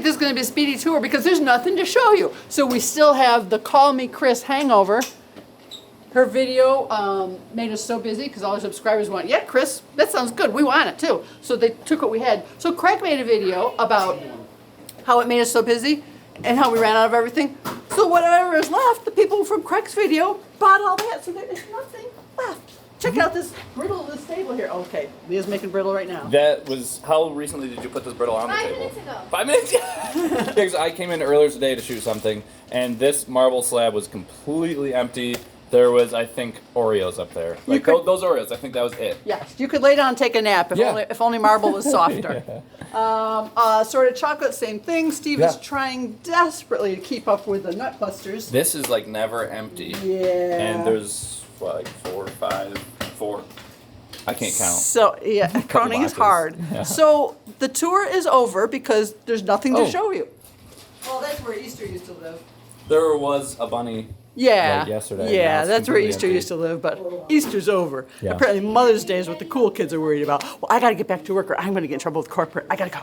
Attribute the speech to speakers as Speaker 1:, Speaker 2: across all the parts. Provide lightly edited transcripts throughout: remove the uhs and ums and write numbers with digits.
Speaker 1: this is going to be a speedy tour because there's nothing to show you. So we still have the Call Me Chris hangover. Her video made us so busy because all our subscribers went, yeah, Chris, that sounds good. We want it too. So they took what we had. So Craig made a video about how it made us so busy and how we ran out of everything. So whatever is left, the people from Craig's video bought all that. So there's nothing left. Check out this brittle of this table here. Okay, Leah's making brittle right now.
Speaker 2: That was, how recently did you put this brittle on the table?
Speaker 3: 5 minutes ago.
Speaker 2: 5 minutes? Yeah, because I came in earlier today to shoot something, and this marble slab was completely empty. There was, I think, Oreos up there. Like those Oreos, I think that was it.
Speaker 1: Yes, you could lay down and take a nap if only marble was softer. Sort of chocolate, same thing. Steve is trying desperately to keep up with the nut busters.
Speaker 2: This is like never empty.
Speaker 1: Yeah.
Speaker 2: And there's, what, like 4 or 5, 4. I can't count.
Speaker 1: So, yeah, counting is hard. Yeah. So, the tour is over because there's nothing to show you. Well, that's where Easter used to live.
Speaker 2: There was a bunny.
Speaker 1: Yeah,
Speaker 2: like yesterday.
Speaker 1: Yeah, that's where Easter used to live, but Easter's over. Yeah. Apparently Mother's Day is what the cool kids are worried about. Well, I gotta get back to work or I'm gonna get in trouble with corporate. I gotta go.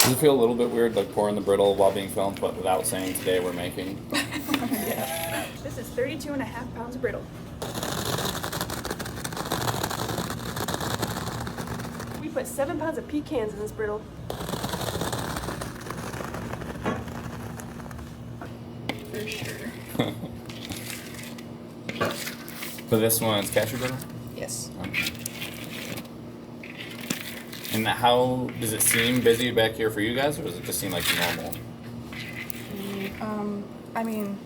Speaker 2: Does it feel a little bit weird, like pouring the brittle while being filmed, but without saying today we're making?
Speaker 3: Yeah. This is 32.5 pounds of brittle. We put 7 pounds of pecans in this brittle. For sure.
Speaker 2: But this one's cashew brittle?
Speaker 3: Yes.
Speaker 2: Okay. And how does it seem busy back here for you guys, or does it just seem like normal?
Speaker 3: I mean,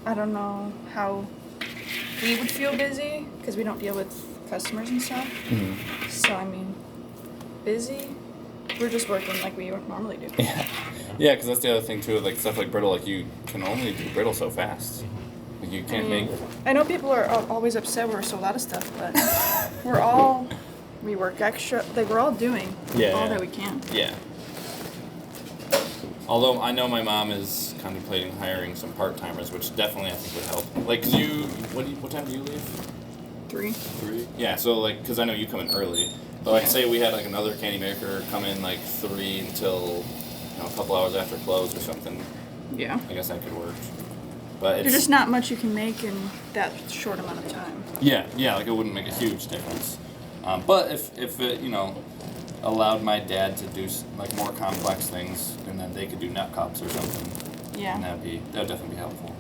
Speaker 3: I don't know how we would feel busy because we don't deal with customers and stuff. Mm-hmm. So I mean, busy. We're just working like we normally do.
Speaker 2: Yeah, yeah. Because that's the other thing too. Like stuff like brittle, like you can only do brittle so fast. Like you can't make.
Speaker 3: I know people are always upset we're sold out of stuff, but we work extra. Like we're all doing all that we can.
Speaker 2: Yeah. Although I know my mom is contemplating hiring some part-timers, which definitely I think would help. Like, 'cause what time do you leave?
Speaker 3: 3.
Speaker 2: 3? Yeah, so like, because I know you come in early. But like, say we had like another candy maker come in like 3 until, a couple hours after close or something.
Speaker 3: Yeah.
Speaker 2: I guess that could work. But
Speaker 3: there's just not much you can make in that short amount of time.
Speaker 2: Yeah, like it wouldn't make a huge difference. But if it, allowed my dad to do like more complex things, and then they could do nut cups or something.
Speaker 3: Yeah.
Speaker 2: And that would definitely be helpful.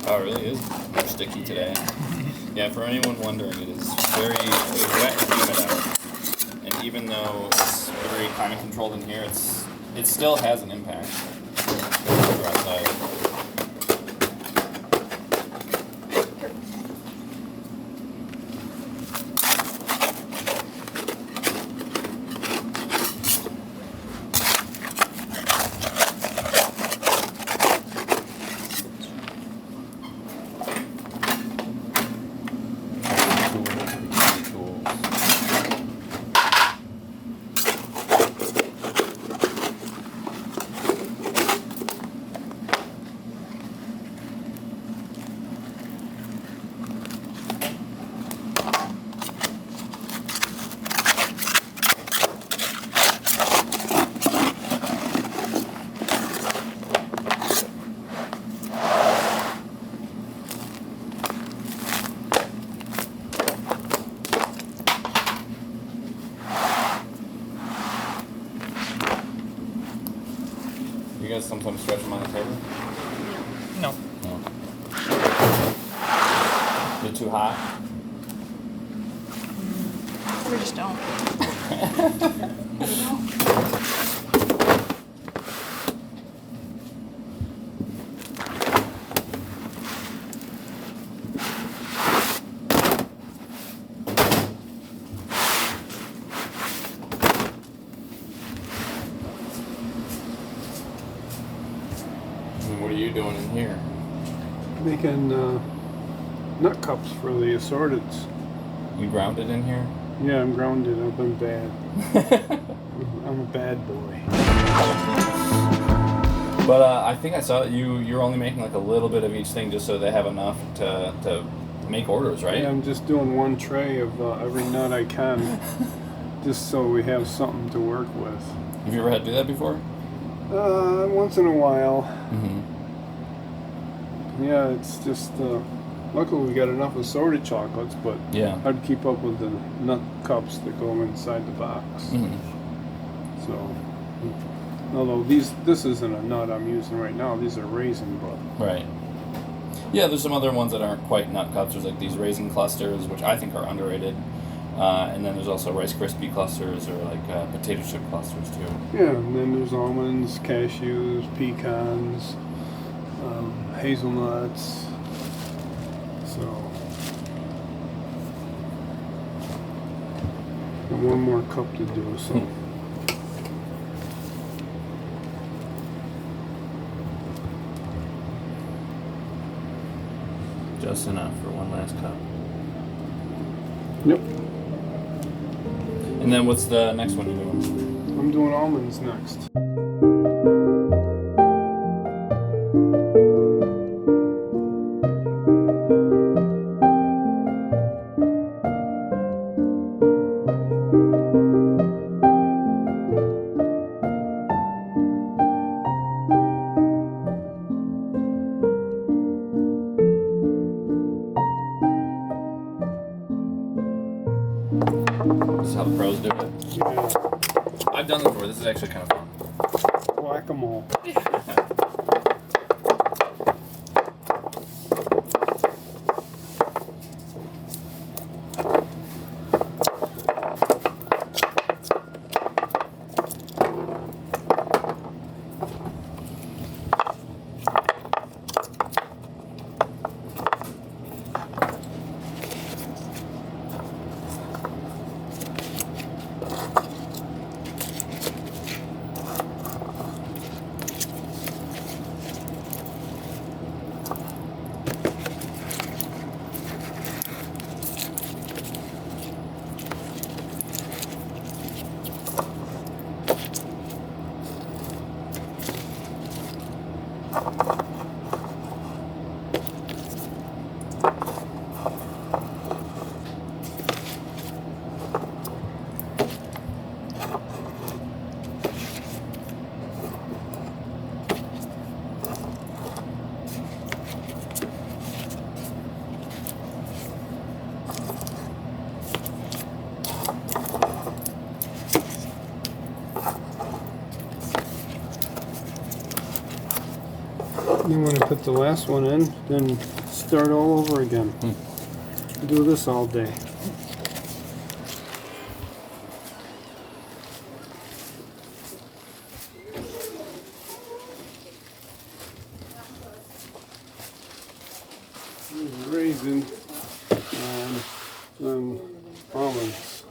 Speaker 2: Oh, it really is sticky today. Yeah, for anyone wondering, it is very wet and humid out. And even though it's very climate controlled in here, it still has an impact when we're outside. guys sometimes stretch them on the table?
Speaker 4: No.
Speaker 2: No. Is it too hot?
Speaker 3: We just don't.
Speaker 2: And what are you doing in here?
Speaker 5: Making nut cups for the assorteds.
Speaker 2: You grounded in here?
Speaker 5: Yeah, I'm grounded. I've been bad. I'm a bad boy.
Speaker 2: But I think I saw that you're only making like a little bit of each thing just so they have enough to make orders, right?
Speaker 5: Yeah, I'm just doing one tray of every nut I can, just so we have something to work with.
Speaker 2: Have you ever had to do that before?
Speaker 5: Once in a while.
Speaker 2: Mm-hmm.
Speaker 5: Yeah, it's just, luckily we got enough assorted chocolates, but
Speaker 2: Yeah.
Speaker 5: I'd keep up with the nut cups that go inside the box.
Speaker 2: Mm-hmm.
Speaker 5: So, although this isn't a nut I'm using right now, these are raisin, but
Speaker 2: Right. Yeah, there's some other ones that aren't quite nut cups. There's like these raisin clusters, which I think are underrated. And then there's also Rice Krispie clusters or like potato chip clusters too.
Speaker 5: yeah, and then there's almonds, cashews, pecans, hazelnuts. So, and one more cup to do. So,
Speaker 2: Just enough for one last cup.
Speaker 5: yep,
Speaker 2: And then what's the next one you're doing?
Speaker 5: I'm doing almonds next.
Speaker 2: This is how the pros do it.
Speaker 5: Yeah,
Speaker 2: I've done this before. This is actually kind of fun.
Speaker 5: whack-a-mole. You want to put the last one in, then start all over again. Do this all day. Raisin and then almonds.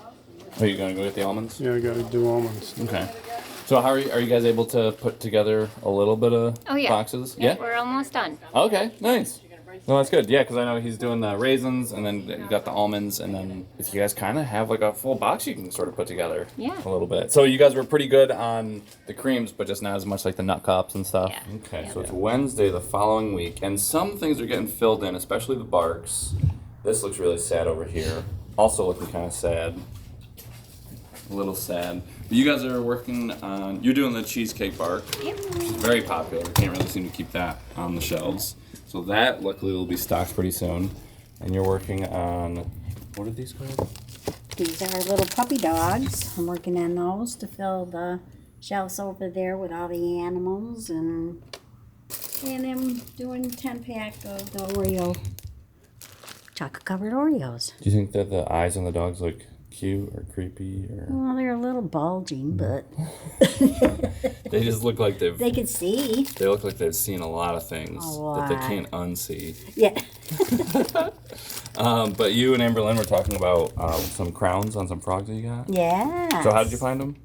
Speaker 2: Are you gonna go get the almonds?
Speaker 5: Yeah, I gotta do almonds.
Speaker 2: Okay. So how are you guys able to put together a little bit of boxes?
Speaker 6: Yeah, we're almost done.
Speaker 2: Okay, nice. Well, that's good. Yeah, because I know he's doing the raisins, and then you got the almonds, and then if you guys kind of have like a full box, you can sort of put together.
Speaker 6: Yeah.
Speaker 2: A little bit. So you guys were pretty good on the creams, but just not as much like the nut cups and stuff.
Speaker 6: Yeah.
Speaker 2: Okay,
Speaker 6: Yeah.
Speaker 2: so it's Wednesday the following week, and some things are getting filled in, especially the barks. This looks really sad over here. Also looking kind of sad. A little sad. But you guys are working on, you're doing the cheesecake bark,
Speaker 6: Yep.
Speaker 2: which is very popular. We can't really seem to keep that on the shelves. So that luckily will be stocked pretty soon. And you're working on, what are these called?
Speaker 7: These are little puppy dogs. I'm working on those to fill the
Speaker 4: shelves over there with all the animals, and I'm doing 10-pack of the Oreo, chocolate-covered Oreos.
Speaker 2: Do you think that the eyes on the dogs look cute or creepy or?
Speaker 4: Well, they're a little bulging, but
Speaker 2: They just look like
Speaker 4: they can see.
Speaker 2: They look like they've seen a lot of things that they
Speaker 4: lot.
Speaker 2: can't unsee.
Speaker 4: Yeah.
Speaker 2: But you and Amberlyn were talking about some crowns on some frogs that you got.
Speaker 4: Yeah.
Speaker 2: So how did you find them?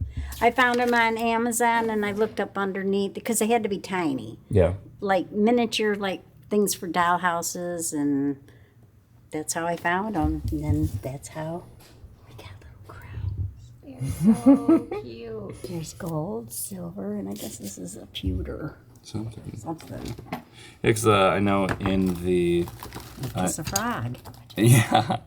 Speaker 4: I found them on Amazon, and I looked up underneath because they had to be tiny,
Speaker 2: Yeah.
Speaker 4: like miniature, like things for doll houses, and that's how I found them. And then that's how I got little crowns.
Speaker 6: They're so cute.
Speaker 4: There's gold, silver, and I guess this is a pewter
Speaker 2: Something.
Speaker 4: something.
Speaker 2: Because I know in the
Speaker 4: It's a frog.
Speaker 2: yeah,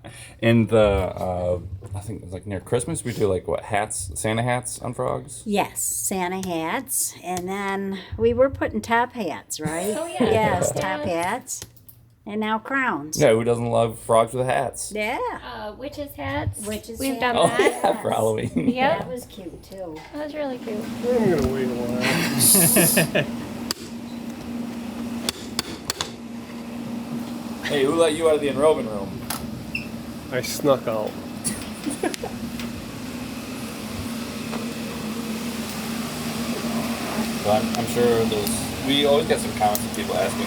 Speaker 2: in the I think it's like near Christmas we do like what hats, Santa hats on frogs.
Speaker 4: Yes, Santa hats, and then we were putting top hats, right?
Speaker 6: Oh, yeah.
Speaker 4: Yes,
Speaker 6: Top
Speaker 4: top hats, and now crowns.
Speaker 2: Yeah, who doesn't love frogs with hats?
Speaker 4: Yeah.
Speaker 6: Witches hats.
Speaker 4: Witches
Speaker 6: We've
Speaker 4: hat.
Speaker 6: done
Speaker 2: Oh
Speaker 6: that.
Speaker 2: yeah, for Halloween.
Speaker 6: Yep.
Speaker 4: That was cute too.
Speaker 6: That was really cute.
Speaker 5: I'm gonna wait a while.
Speaker 2: Hey, who let you out of the enrollment room?
Speaker 5: I snuck out.
Speaker 2: Well, I'm sure we always get some comments from people asking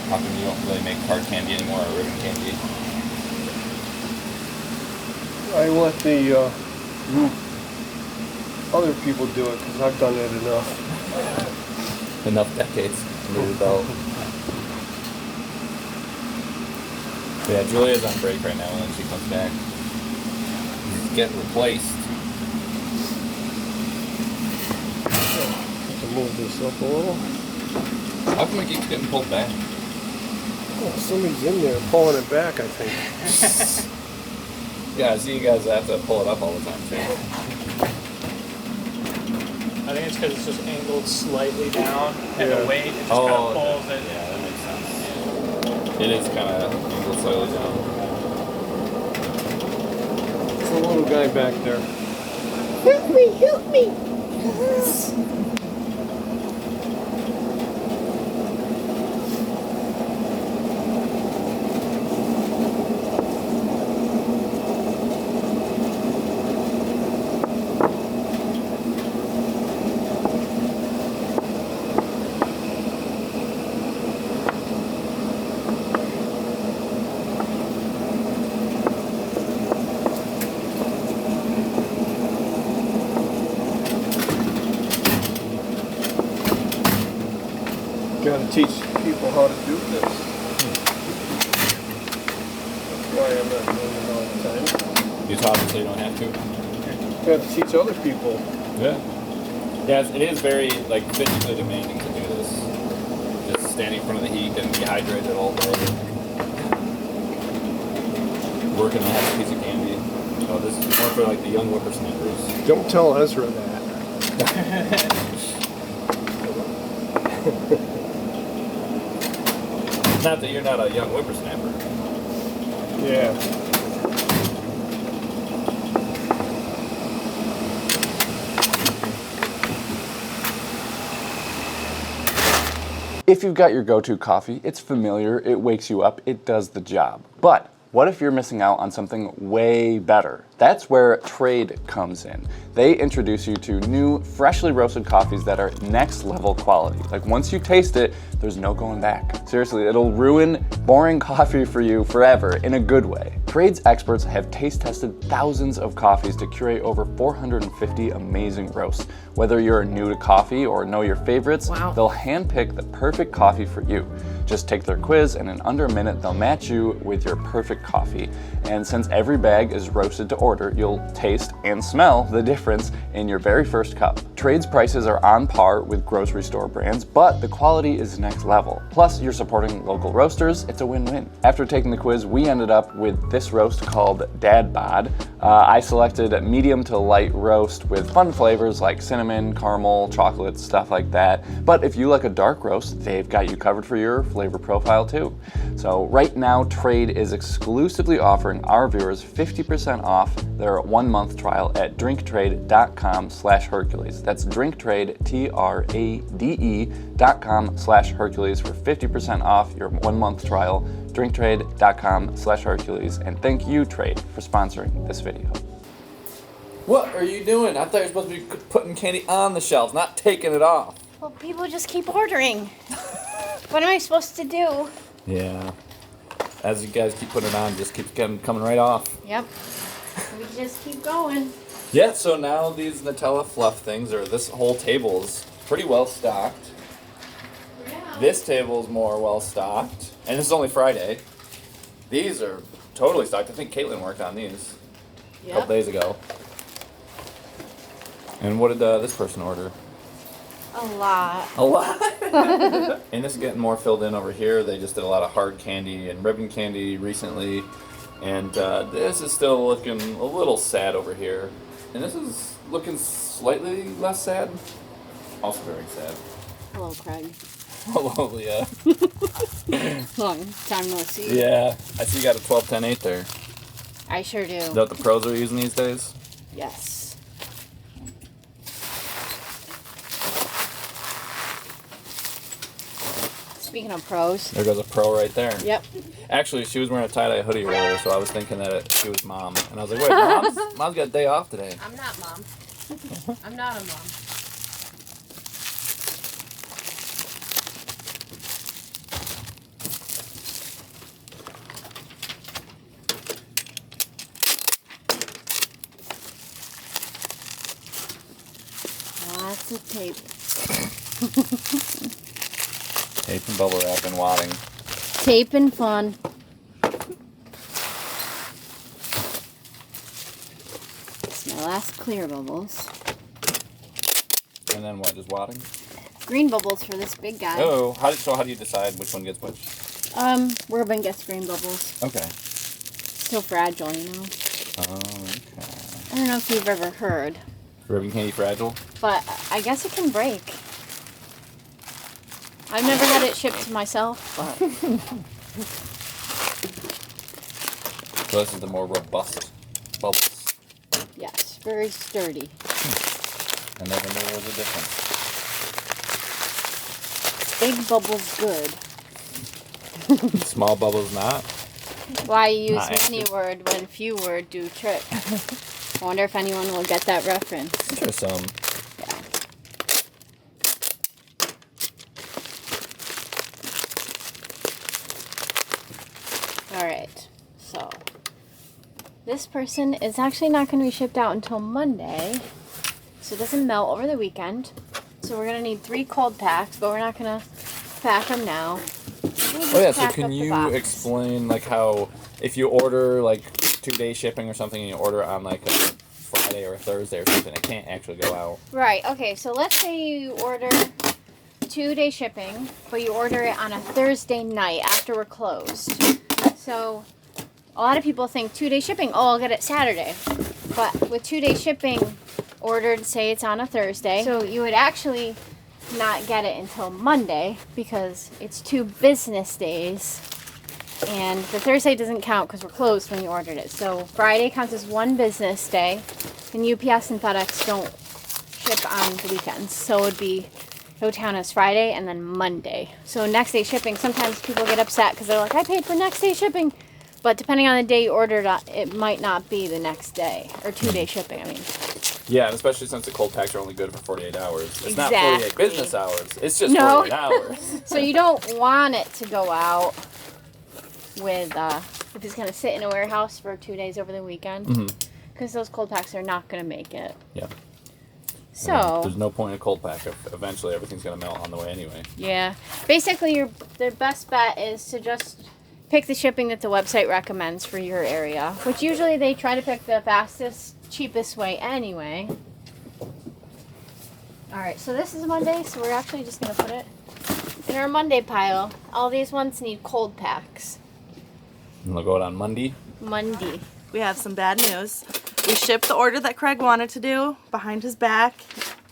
Speaker 2: how come you don't really make hard candy anymore or ribbon candy.
Speaker 5: I let the other people do it because I've done it enough.
Speaker 2: Enough decades under the belt. Yeah, Julia's on break right now, and when she comes back, get replaced.
Speaker 5: To move this up a little.
Speaker 2: How come it keeps getting pulled back?
Speaker 5: Oh, somebody's in there pulling it back, I think.
Speaker 2: Yeah, I see you guys have to pull it up all the time too.
Speaker 7: I think it's because it's just angled slightly down, and
Speaker 5: Yeah.
Speaker 7: the weight it just kind of pulls it.
Speaker 2: Yeah, that makes sense. It is kind of angled slightly down.
Speaker 5: There's a little guy back there.
Speaker 4: Help me! Help me!
Speaker 5: Gotta teach people how to do this. That's why I'm not doing it all the time.
Speaker 2: You taught them so you don't have to.
Speaker 5: Gotta teach other people.
Speaker 2: Yeah. Yeah, it is very like physically demanding to do this. Just standing in front of the heat, getting dehydrated all day. Working on a piece of candy. Oh, this is more for like the young whippersnappers.
Speaker 5: Don't tell Ezra that.
Speaker 2: Not that you're not a young whippersnapper.
Speaker 5: Yeah.
Speaker 8: If you've got your go-to coffee, it's familiar, it wakes you up, it does the job. But what if you're missing out on something way better? That's where Trade comes in. They introduce you to new, freshly roasted coffees that are next level quality. Like once you taste it, there's no going back. Seriously, it'll ruin boring coffee for you forever in a good way. Trade's experts have taste tested thousands of coffees to curate over 450 amazing roasts. Whether you're new to coffee or know your favorites, they'll handpick the perfect coffee for you. Just take their quiz, and in under a minute, they'll match you with your perfect coffee. And since every bag is roasted to order, you'll taste and smell the difference in your very first cup. Trade's prices are on par with grocery store brands, but the quality is next level. Plus, you're supporting local roasters, it's a win-win. After taking the quiz, we ended up with this this roast called Dad Bod. I selected medium to light roast with fun flavors like cinnamon, caramel, chocolate, stuff like that. But if you like a dark roast, they've got you covered for your flavor profile too. So right now, Trade is exclusively offering our viewers 50% off their 1-month trial at drinktrade.com/Hercules. That's drinktrade, TRADE.com/Hercules for 50% off your 1-month trial. drinktrade.com/Hercules. And thank you, Trade, for sponsoring this video.
Speaker 2: What are you doing? I thought you were supposed to be putting candy on the shelves, not taking it off.
Speaker 6: Well, people just keep ordering. What am I supposed to do?
Speaker 2: Yeah. As you guys keep putting it on, it just keeps coming right off.
Speaker 6: Yep. We just keep going.
Speaker 2: Yeah, so now these Nutella fluff things, or this whole table is pretty well stocked.
Speaker 6: Yeah.
Speaker 2: This table is more well stocked. And this is only Friday. These are totally stocked. I think Caitlin worked on these a couple days ago. And what did this person order?
Speaker 6: A lot.
Speaker 2: A lot. And this is getting more filled in over here. They just did a lot of hard candy and ribbon candy recently. And this is still looking a little sad over here. And this is looking slightly less sad. Also very sad.
Speaker 6: Hello, Craig.
Speaker 2: Hello, Leah.
Speaker 6: Long time no see.
Speaker 2: Yeah, I see you got a 12-10-8 there.
Speaker 6: I sure do.
Speaker 2: Is that what the pros are using these days?
Speaker 6: Yes. Speaking of pros.
Speaker 2: There goes a pro right there.
Speaker 6: Yep.
Speaker 2: Actually, she was wearing a tie-dye hoodie earlier, so I was thinking that she was mom. And I was like, wait, mom's got a day off today.
Speaker 6: I'm not mom. I'm not a mom. Lots of tape.
Speaker 2: Tape and bubble wrap and wadding.
Speaker 6: Tape and fun. It's my last clear bubbles.
Speaker 2: And then what, just wadding?
Speaker 6: Green bubbles for this big guy.
Speaker 2: Oh, how do you decide which one gets which?
Speaker 6: Ruben gets green bubbles.
Speaker 2: Okay.
Speaker 6: Still fragile, you know.
Speaker 2: Oh, okay.
Speaker 6: I don't know if you've ever heard,
Speaker 2: Ribbon candy fragile?
Speaker 6: but I guess it can break. I've never had it shipped to myself, but
Speaker 2: So this is the more robust bubbles.
Speaker 6: yes, very sturdy.
Speaker 2: I never knew there was a difference.
Speaker 6: Big bubbles good.
Speaker 2: Small bubbles not?
Speaker 6: Why use
Speaker 2: Not
Speaker 6: many word when few word do trick? I wonder if anyone will get that reference.
Speaker 2: Sure, some.
Speaker 6: Yeah. Alright, so this person is actually not going to be shipped out until Monday, so it doesn't melt over the weekend. So we're going to need 3 cold packs, but we're not going to pack them now.
Speaker 2: Oh yeah, so can you explain like how if you order like 2-day shipping or something and you order on like a Friday or a Thursday or something, it can't actually go out?
Speaker 6: Right, okay, so let's say you order 2-day shipping, but you order it on a Thursday night after we're closed. So a lot of people think 2-day shipping, oh, I'll get it Saturday. But with 2-day shipping ordered, say it's on a Thursday, so you would actually not get it until Monday because it's 2 business days. And the Thursday doesn't count because we're closed when you ordered it. So Friday counts as 1 business day, and UPS and FedEx don't ship on the weekends. So it would count as Friday and then Monday. So next day shipping, sometimes people get upset because they're like, I paid for next day shipping. But depending on the day you ordered, it might not be the next day, or 2-day shipping, I mean.
Speaker 2: Yeah, and especially since the cold packs are only good for 48 hours. It's not
Speaker 6: Exactly.
Speaker 2: 48 business hours. It's just
Speaker 6: No.
Speaker 2: 48 hours.
Speaker 6: So you don't want it to go out with, if it's going to sit in a warehouse for 2 days over the weekend. Because those cold packs are not going to make it.
Speaker 2: Yeah.
Speaker 6: So,
Speaker 2: There's no point in a cold pack if eventually everything's going to melt on the way anyway.
Speaker 6: yeah. Basically, the best bet is to just pick the shipping that the website recommends for your area. Which usually they try to pick the fastest, cheapest way anyway. Alright, so this is Monday, so we're actually just going to put it in our Monday pile. All these ones need cold packs.
Speaker 2: And they'll go out on Monday?
Speaker 6: Monday.
Speaker 9: We have some bad news. We shipped the order that Craig wanted to do behind his back,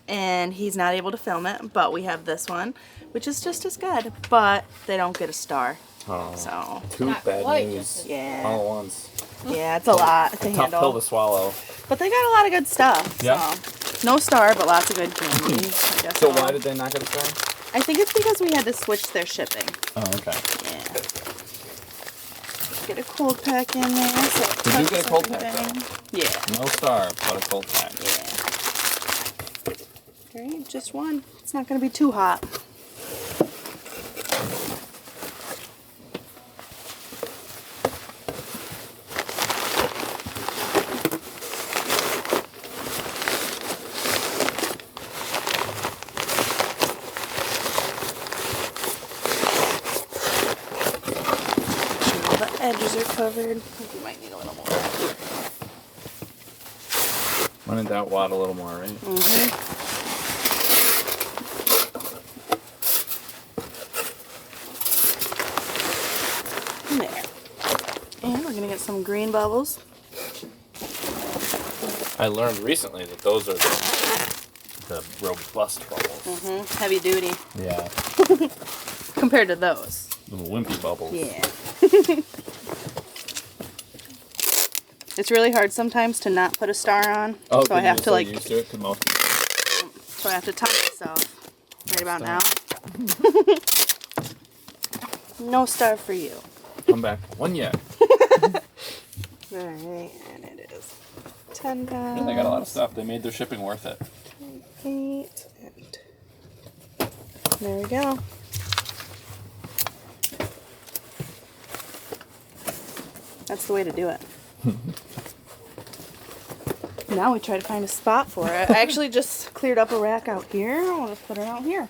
Speaker 9: and he's not able to film it, but we have this one, which is just as good, but they don't get a star.
Speaker 2: Oh.
Speaker 9: So,
Speaker 2: Two
Speaker 6: Not
Speaker 2: bad
Speaker 6: quite
Speaker 2: news
Speaker 6: just as
Speaker 9: yeah.
Speaker 2: all at once.
Speaker 9: Yeah, it's a lot to
Speaker 2: Tough
Speaker 9: handle.
Speaker 2: pill to swallow.
Speaker 9: But they got a lot of good stuff.
Speaker 2: Yeah.
Speaker 9: So. No star, but lots of good candy. I guess
Speaker 2: So
Speaker 9: I'll-
Speaker 2: why did they not get a star?
Speaker 9: I think it's because we had to switch their shipping.
Speaker 2: Oh, okay.
Speaker 9: Yeah. Get a cold pack in there. So it
Speaker 2: Did you get a
Speaker 9: tucks
Speaker 2: cold pack,
Speaker 9: everything. Yeah.
Speaker 2: No star, but a cold pack.
Speaker 9: Yeah. Alright, just one. It's not going to be too hot. All the edges are covered. I think we might need a little more.
Speaker 2: When in doubt, wad a little more, right?
Speaker 9: There. And we're going to get some green bubbles.
Speaker 2: I learned recently that those are the robust bubbles.
Speaker 9: Heavy duty
Speaker 2: Yeah.
Speaker 9: compared to those.
Speaker 2: Little wimpy bubbles.
Speaker 9: Yeah. It's really hard sometimes to not put a star on.
Speaker 2: Oh,
Speaker 9: so I have to like,
Speaker 2: used to it, 'cause most
Speaker 9: so I have to time myself right about now. No star for you.
Speaker 2: come back one yet.
Speaker 9: Alright, and it is 10 pounds.
Speaker 2: And they got a lot of stuff. They made their shipping worth it.
Speaker 9: 8, and there we go. That's the way to do it. Now we try to find a spot for it. I actually just cleared up a rack out here. I'll just put it out here.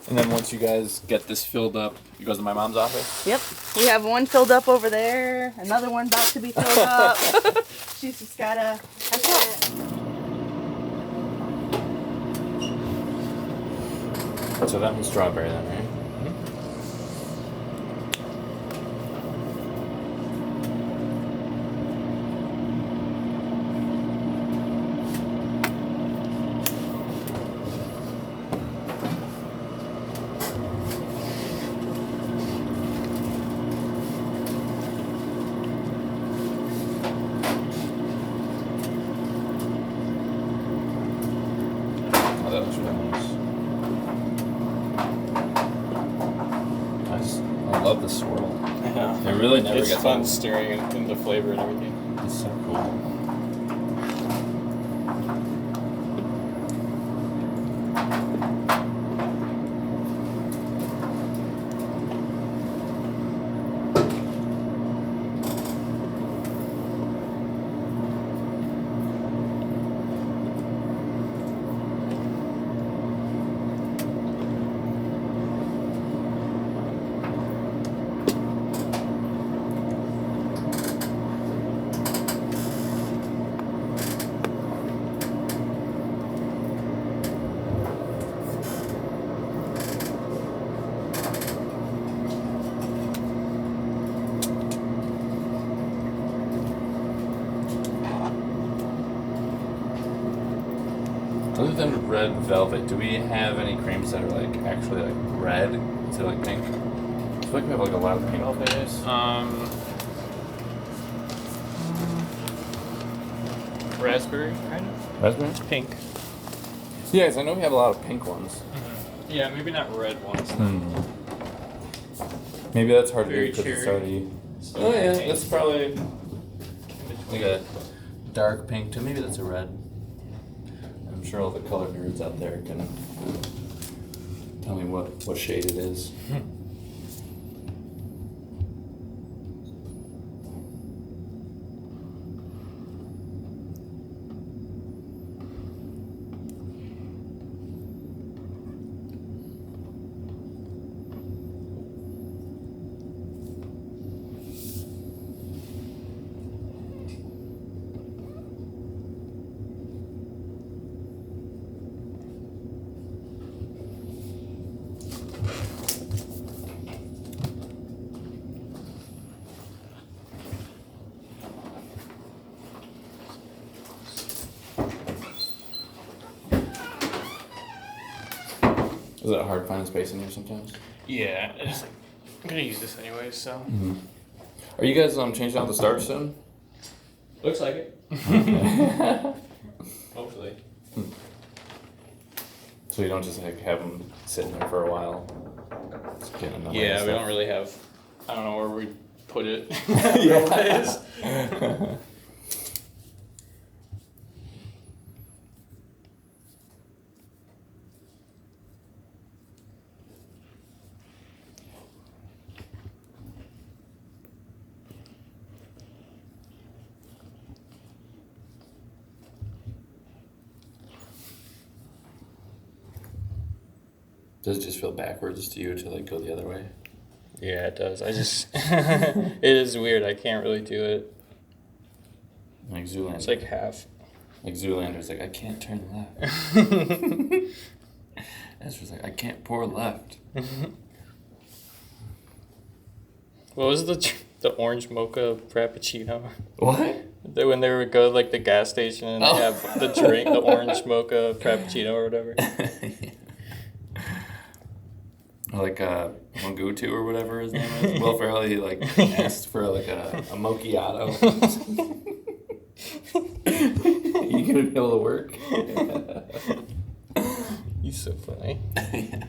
Speaker 2: And then once you guys get this filled up, it goes to my mom's office.
Speaker 9: Yep. We have one filled up over there. Another one about to be filled up. She's just gotta. That's it.
Speaker 2: So that one's strawberry then, right? Oh, that looks really nice. I love the swirl.
Speaker 7: Yeah.
Speaker 2: It really never
Speaker 7: It's
Speaker 2: gets
Speaker 7: fun
Speaker 2: old.
Speaker 7: staring at the flavor and everything.
Speaker 2: It's so cool. Other than red velvet, do we have any creams that are like actually like red instead of like pink? I feel like we have like a lot of pink days.
Speaker 7: Raspberry, kind of.
Speaker 2: Raspberry?
Speaker 7: Pink.
Speaker 2: Yeah, 'cause I know we have a lot of pink ones.
Speaker 7: Yeah, maybe not red ones.
Speaker 2: Maybe that's hard
Speaker 7: Very
Speaker 2: to do because it's
Speaker 7: cherry.
Speaker 2: already.
Speaker 7: So
Speaker 2: Oh yeah,
Speaker 7: pink.
Speaker 2: that's probably like a dark pink too. Maybe that's a red. I'm sure all the color nerds out there can tell me what shade it is. Is it hard finding space in here sometimes?
Speaker 7: Yeah, it's like, I'm gonna use this anyway, so.
Speaker 2: Are you guys changing out the starter soon?
Speaker 7: Looks like it. Hopefully.
Speaker 2: So you don't just like have them sitting there for a while? Just getting another
Speaker 7: Yeah, we
Speaker 2: stuff?
Speaker 7: don't really have. I don't know where we put it.
Speaker 2: Yeah. Does it just feel backwards to you to like go the other way?
Speaker 7: Yeah, it does. I just. It is weird. I can't really do it.
Speaker 2: Like Zoolander.
Speaker 7: It's like half.
Speaker 2: Like Zoolander's like, I can't turn left. Ezra's like, I can't pour left.
Speaker 7: What was the orange mocha frappuccino?
Speaker 2: What?
Speaker 7: When they would go like the gas station and they have the drink, the orange mocha frappuccino or whatever.
Speaker 2: Or like Mongutu or whatever his name is. Will Ferrell, he like asked for like a macchiato. You gonna be able to work?
Speaker 7: He's so funny.
Speaker 2: Yeah.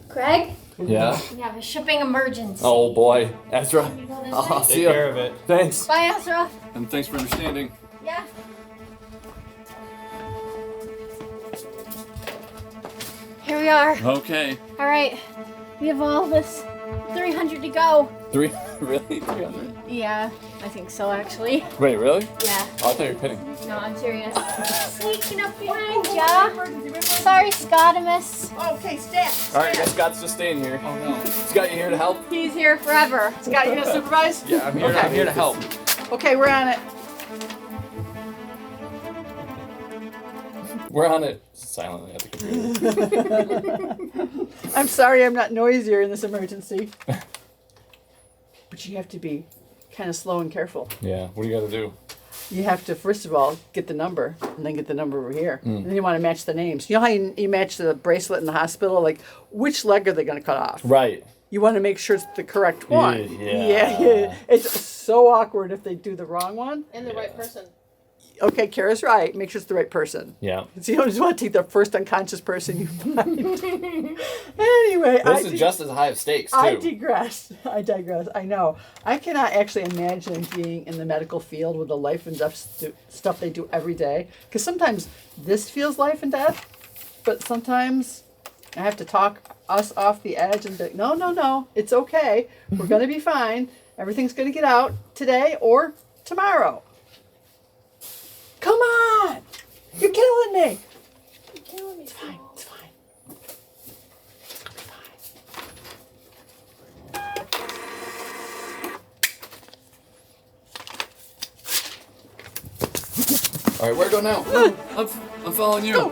Speaker 6: Craig,
Speaker 2: Yeah?
Speaker 6: we have a shipping emergency.
Speaker 2: Oh boy. Ezra.
Speaker 6: You go this
Speaker 2: I'll
Speaker 6: way?
Speaker 2: see
Speaker 7: Take
Speaker 2: ya.
Speaker 7: care of it.
Speaker 2: Thanks.
Speaker 6: Bye, Ezra.
Speaker 2: And thanks for understanding.
Speaker 6: Yeah. Here we are.
Speaker 2: Okay.
Speaker 6: All right. We have all this 300 to go.
Speaker 2: Really? 300?
Speaker 6: Yeah, I think so, actually.
Speaker 2: Wait, really?
Speaker 6: Yeah.
Speaker 2: Oh, I thought you were kidding.
Speaker 6: No, I'm serious. Sneaking up behind ya. Sorry, Scotimus.
Speaker 1: Okay, Stat.
Speaker 8: Alright, guys, Scott's just staying here. Oh no. Scott, you here to help?
Speaker 6: He's here forever.
Speaker 1: Scott, you gonna supervise?
Speaker 8: Yeah, I'm here,
Speaker 1: Okay.
Speaker 8: I'm here to help.
Speaker 1: Okay, we're on it.
Speaker 2: We're on it. Silently at the computer.
Speaker 1: I'm sorry I'm not noisier in this emergency. But you have to be kind of slow and careful.
Speaker 2: Yeah, what do you gotta do?
Speaker 1: You have to, first of all, get the number, and then get the number over here. And then you want to match the names. You know how you match the bracelet in the hospital? Like, which leg are they going to cut off?
Speaker 2: Right.
Speaker 1: You want to make sure it's the correct one.
Speaker 2: Yeah.
Speaker 1: Yeah. It's so awkward if they do the wrong one.
Speaker 6: And the right person.
Speaker 1: Okay, Kara's right. Make sure it's the right person.
Speaker 2: Yeah.
Speaker 1: So you don't just want to take the first unconscious person you find. Anyway,
Speaker 2: This is just as high of stakes, too.
Speaker 1: I digress. I know. I cannot actually imagine being in the medical field with the life and death stuff they do every day. Because sometimes this feels life and death, but sometimes I have to talk us off the edge and be like, no, it's okay. We're going to be fine. Everything's going to get out today or tomorrow. Come on! You're killing me!
Speaker 6: You're killing me.
Speaker 1: It's fine. It's fine. It's gonna be fine.
Speaker 2: All right, where to go now? I'm following you.
Speaker 1: Go!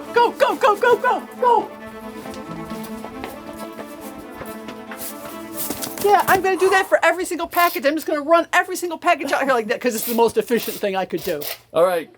Speaker 1: Yeah, I'm going to do that for every single package. I'm just going to run every single package out here like that because it's the most efficient thing I could do.
Speaker 2: All right.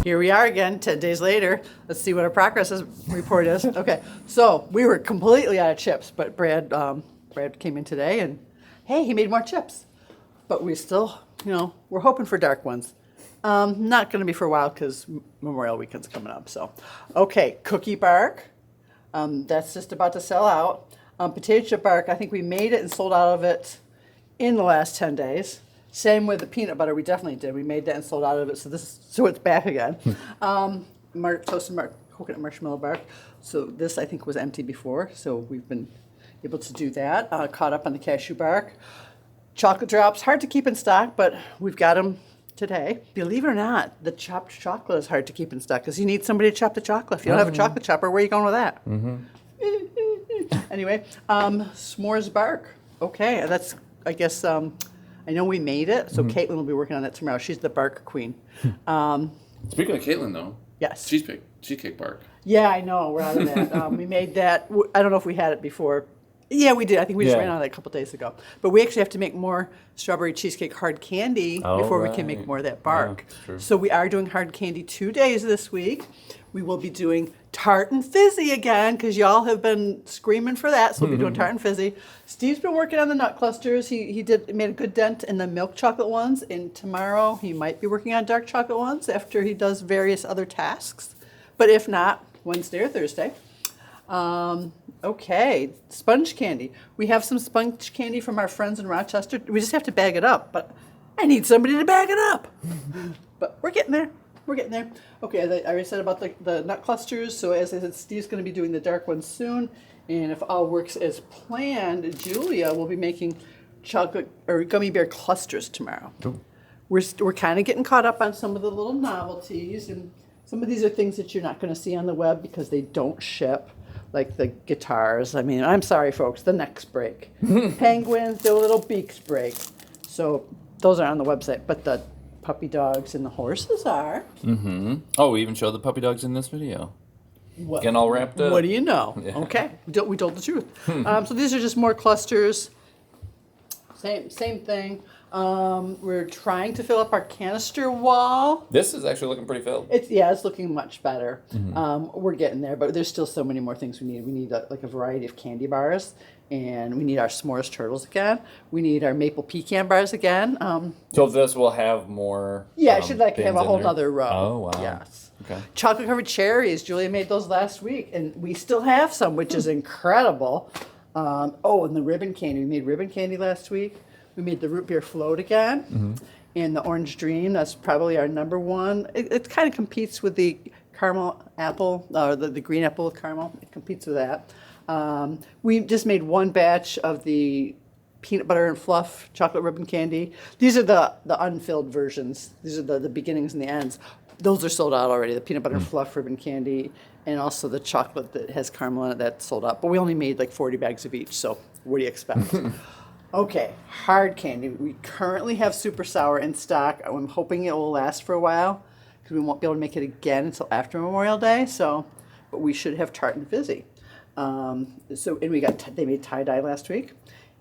Speaker 1: Here we are again, 10 days later. Let's see what our progress report is. Okay, so we were completely out of chips, but Brad came in today and, hey, he made more chips. But we still, we're hoping for dark ones. Not going to be for a while because Memorial Weekend's coming up. So, okay, cookie bark. That's just about to sell out. Potato chip bark, I think we made it and sold out of it in the last 10 days. Same with the peanut butter. We definitely did. We made that and sold out of it. So it's back again. Toasted coconut marshmallow bark. So this I think was empty before. So we've been able to do that. Caught up on the cashew bark. Chocolate drops, hard to keep in stock, but we've got them today. Believe it or not, the chopped chocolate is hard to keep in stock because you need somebody to chop the chocolate. If you don't have a chocolate chopper, where are you going with that? Anyway, s'mores bark. Okay, that's, I guess, I know we made it, so Caitlin will be working on that tomorrow. She's the bark queen.
Speaker 8: Speaking of Caitlin, though.
Speaker 1: Yes.
Speaker 8: Cheesecake bark.
Speaker 1: Yeah, I know. We're out of that. We made that. I don't know if we had it before. Yeah, we did. I think we just ran out of that a couple days ago. But we actually have to make more strawberry cheesecake hard candy before we can make more of that bark.
Speaker 8: Yeah,
Speaker 1: so we are doing hard candy 2 days this week. We will be doing tart and fizzy again because y'all have been screaming for that. So we'll be doing tart and fizzy. Steve's been working on the nut clusters. He made a good dent in the milk chocolate ones. And tomorrow he might be working on dark chocolate ones after he does various other tasks. But if not, Wednesday or Thursday. Okay, sponge candy. We have some sponge candy from our friends in Rochester. We just have to bag it up, but I need somebody to bag it up. But we're getting there. We're getting there. Okay, I already said about the nut clusters. So as I said, Steve's going to be doing the dark ones soon. And if all works as planned, Julia will be making chocolate or gummy bear clusters tomorrow.
Speaker 8: Ooh.
Speaker 1: We're kind of getting caught up on some of the little novelties, and some of these are things that you're not going to see on the web because they don't ship. Like the guitars. I mean, I'm sorry, folks, the necks break. Penguins, their little beaks break. So those are on the website. But the puppy dogs and the horses are.
Speaker 2: Oh, we even showed the puppy dogs in this video.
Speaker 1: What,
Speaker 2: Getting all wrapped up.
Speaker 1: What do you know?
Speaker 2: Yeah.
Speaker 1: Okay, we told the truth. So these are just more clusters. Same thing. We're trying to fill up our canister wall.
Speaker 2: This is actually looking pretty filled.
Speaker 1: It's looking much better. We're getting there, but there's still so many more things we need. We need a variety of candy bars, and we need our s'mores turtles again. We need our maple pecan bars again.
Speaker 2: So this will have more.
Speaker 1: Yeah, it should have
Speaker 2: bins
Speaker 1: a
Speaker 2: in
Speaker 1: whole
Speaker 2: there?
Speaker 1: nother row.
Speaker 2: Oh wow.
Speaker 1: Yes.
Speaker 2: Okay.
Speaker 1: Chocolate covered cherries. Julia made those last week, and we still have some, which is incredible. And the ribbon candy. We made ribbon candy last week. We made the root beer float again, and the orange dream. That's probably our number one. It kind of competes with the caramel apple, or the green apple with caramel. It competes with that. We just made one batch of the peanut butter and fluff chocolate ribbon candy. These are the unfilled versions. These are the beginnings and the ends. Those are sold out already. The peanut butter and fluff ribbon candy, and also the chocolate that has caramel in it, that's sold out. But we only made like 40 bags of each, so what do you expect? Okay, hard candy. We currently have super sour in stock. I'm hoping it will last for a while because we won't be able to make it again until after Memorial Day. But we should have tart and fizzy. And they made tie-dye last week,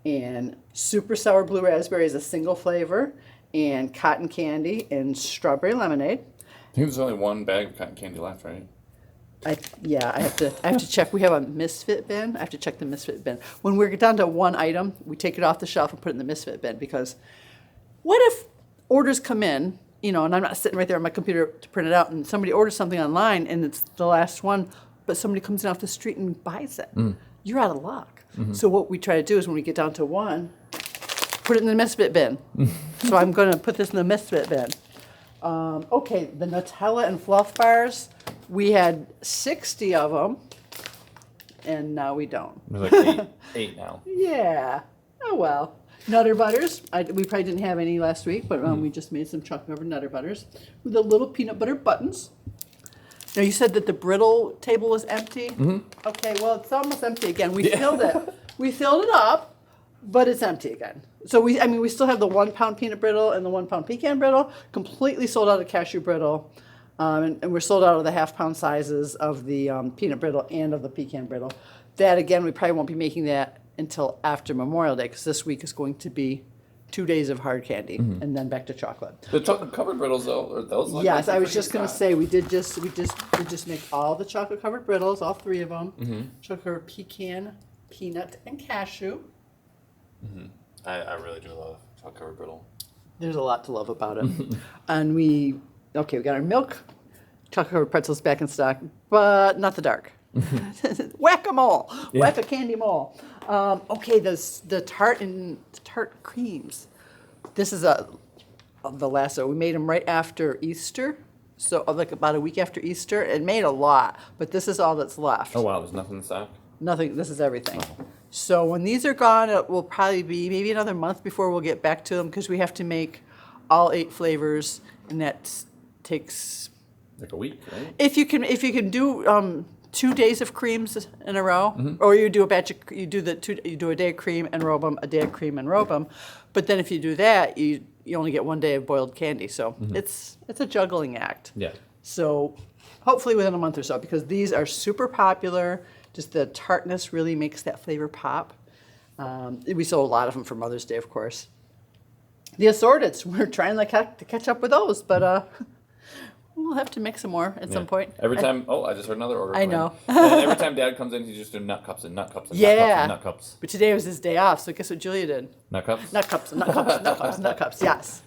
Speaker 1: and super sour blue raspberry is a single flavor, and cotton candy and strawberry lemonade.
Speaker 2: I think there's only one bag of cotton candy left, right?
Speaker 1: I have to check. We have a misfit bin. I have to check the misfit bin. When we're down to one item, we take it off the shelf and put it in the misfit bin, because what if orders come in, and I'm not sitting right there on my computer to print it out, and somebody orders something online and it's the last one, but somebody comes in off the street and buys it. You're out of luck. So what we try to do is when we get down to one, put it in the misfit bin. So I'm going to put this in the misfit bin. Okay, the Nutella and fluff bars. We had 60 of them, and now we don't.
Speaker 2: There's like eight now.
Speaker 1: Yeah. Oh, well. Nutter butters. We probably didn't have any last week, but we just made some chocolate-covered Nutter butters with the little peanut butter buttons. Now, you said that the brittle table was empty? Okay, well, it's almost empty again. We filled it. We filled it up, but it's empty again. So we still have the 1 pound peanut brittle and the 1 pound pecan brittle, completely sold out of cashew brittle. And we're sold out of the half-pound sizes of the peanut brittle and of the pecan brittle. That, again, we probably won't be making that until after Memorial Day, because this week is going to be 2 days of hard candy and then back to chocolate.
Speaker 2: The chocolate-covered brittles, though, are those? Like
Speaker 1: Yes, I was just going to say we just make all the chocolate-covered brittles, all 3 of them. Chocolate-covered pecan, peanut, and cashew.
Speaker 2: I really do love chocolate-covered brittle.
Speaker 1: There's a lot to love about it. And we got our milk, chocolate-covered pretzels back in stock, but not the dark. Whack-a-mole.
Speaker 2: Yeah.
Speaker 1: Whack-a-candy-mole. Okay, the tart creams. This is the last. We made them right after Easter, so like about a week after Easter. It made a lot, but this is all that's left.
Speaker 2: Oh wow, there's nothing in stock.
Speaker 1: Nothing. This is everything. So when these are gone, it will probably be maybe another month before we'll get back to them because we have to make all 8 flavors, and that takes.
Speaker 2: Like a week, right?
Speaker 1: If you can do 2 days of creams in a row, or you do a batch of, you do a day of cream and robe them, a day of cream and robe them, but then if you do that, you only get 1 day of boiled candy. So it's a juggling act.
Speaker 2: Yeah.
Speaker 1: So hopefully within a month or so, because these are super popular. Just the tartness really makes that flavor pop. We sold a lot of them for Mother's Day, of course. The assorteds, we're trying to catch up with those, but we'll have to make some more at some point.
Speaker 2: Every time, I just heard another order.
Speaker 1: I know.
Speaker 2: And every time Dad comes in, he's just doing nut cups and nut cups and nut cups and nut cups.
Speaker 1: But today was his day off, so guess what Julia did?
Speaker 2: Nut cups?
Speaker 1: Nut cups, nut cups, nut cups, nut cups, yes.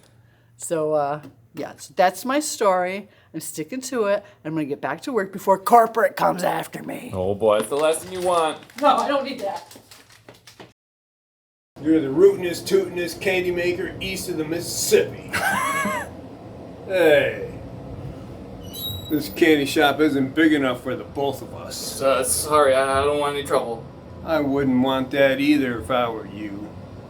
Speaker 1: So, so that's my story. I'm sticking to it. I'm going to get back to work before corporate comes after me.
Speaker 2: Oh boy, it's the last thing you want.
Speaker 1: No, I don't need that.
Speaker 5: You're the rootinest, tootinest candy maker east of the Mississippi. Hey. This candy shop isn't big enough for the both of us.
Speaker 2: Sorry, I don't want any trouble.
Speaker 5: I wouldn't want that either if I were you.